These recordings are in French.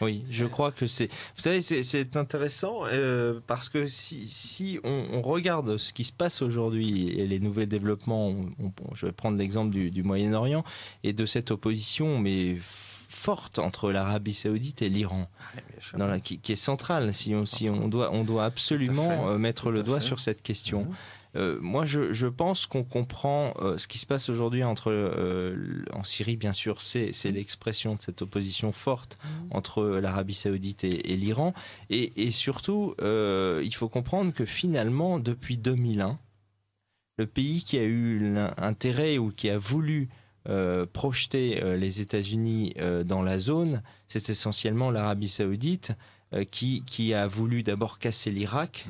Oui, je crois que c'est... Vous savez, c'est intéressant parce que si on regarde ce qui se passe aujourd'hui et les nouveaux développements, je vais prendre l'exemple du Moyen-Orient et de cette opposition, mais forte entre l'Arabie Saoudite et l'Iran, qui est centrale. Si on doit absolument mettre le doigt sur cette question. Moi, je pense qu'on comprend ce qui se passe aujourd'hui en Syrie, bien sûr, c'est l'expression de cette opposition forte entre l'Arabie Saoudite et l'Iran. Et surtout, il faut comprendre que finalement, depuis 2001, le pays qui a eu l'intérêt ou qui a voulu projeter les États-Unis dans la zone, c'est essentiellement l'Arabie Saoudite qui a voulu d'abord casser l'Irak.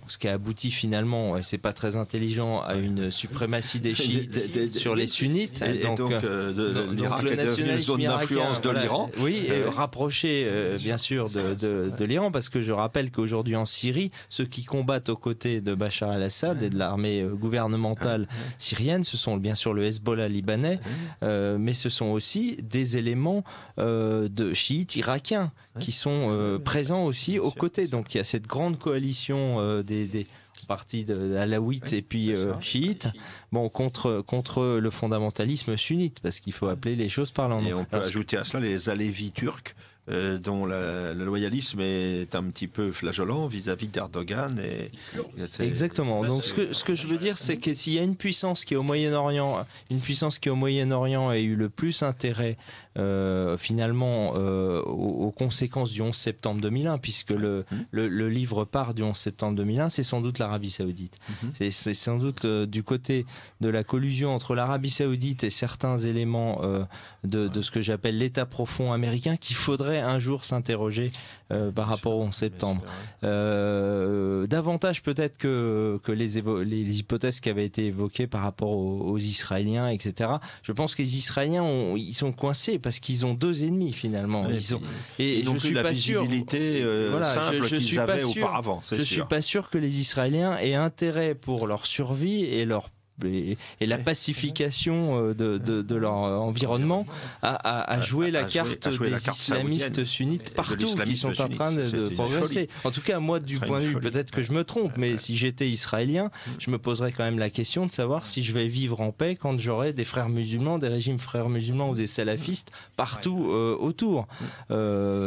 Ce qui a abouti finalement, et c'est pas très intelligent, à une suprématie des chiites sur les sunnites. Donc l'Irak est devenu une zone d'influence de l'Iran. Oui, et rapproché bien sûr de l'Iran, parce que je rappelle qu'aujourd'hui en Syrie, ceux qui combattent aux côtés de Bachar al-Assad et de l'armée gouvernementale syrienne, ce sont bien sûr le Hezbollah libanais, mais ce sont aussi des éléments de chiites irakiens qui sont présents aussi aux côtés. Donc il y a cette grande coalition des partis alaouites et puis chiites, contre le fondamentalisme sunnite, parce qu'il faut appeler les choses par leur nom. Et on peut ajouter à cela les Alévis turcs, dont le loyalisme est un petit peu flageolant vis-à-vis d'Erdogan. Exactement. Donc ce que je veux dire, c'est que s'il y a une puissance qui est au Moyen-Orient, a eu le plus intérêt finalement aux conséquences du 11 septembre 2001, puisque le livre part du 11 septembre 2001, c'est sans doute l'Arabie Saoudite. C'est sans doute du côté de la collusion entre l'Arabie Saoudite et certains éléments de ce que j'appelle l'État profond américain qu'il faudrait un jour s'interroger par rapport au 11 septembre. Davantage peut-être que les hypothèses qui avaient été évoquées par rapport aux Israéliens, etc. Je pense que les Israéliens ils sont coincés parce qu'ils ont deux ennemis finalement. Ils n'ont plus la visibilité simple qu'ils avaient auparavant. Je ne suis pas sûr que les Israéliens aient intérêt pour leur survie et la pacification de leur environnement à jouer la carte des islamistes sunnites partout qui sont en train de progresser. En tout cas, moi, du point de vue, peut-être que je me trompe, mais si j'étais israélien, je me poserais quand même la question de savoir si je vais vivre en paix quand j'aurai des frères musulmans, des régimes frères musulmans ou des salafistes partout autour.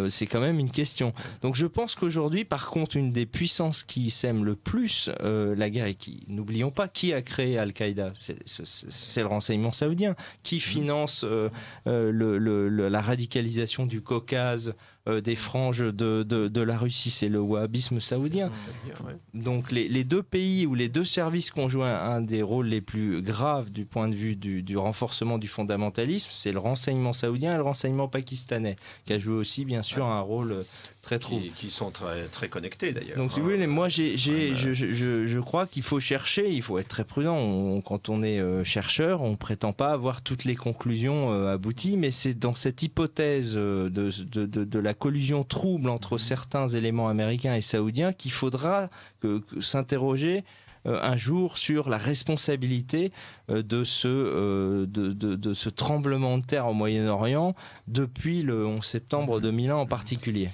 C'est quand même une question. Donc je pense qu'aujourd'hui, par contre, une des puissances qui sème le plus la guerre, et qui, n'oublions pas, qui a créé Al-Qaïda, c'est le renseignement saoudien qui finance la radicalisation du Caucase, des franges de la Russie, c'est le wahhabisme saoudien. Donc les deux pays ou les deux services qui ont joué un des rôles les plus graves du point de vue du renforcement du fondamentalisme, c'est le renseignement saoudien et le renseignement pakistanais, qui a joué aussi bien sûr un rôle très trouble. Qui sont très, très connectés d'ailleurs. Donc si vous voulez, moi je crois qu'il faut chercher, il faut être très prudent. Quand on est chercheur, on prétend pas avoir toutes les conclusions abouties, mais c'est dans cette hypothèse de la collusion trouble entre certains éléments américains et saoudiens qu'il faudra s'interroger un jour sur la responsabilité de ce tremblement de terre au Moyen-Orient depuis le 11 septembre 2001 en particulier.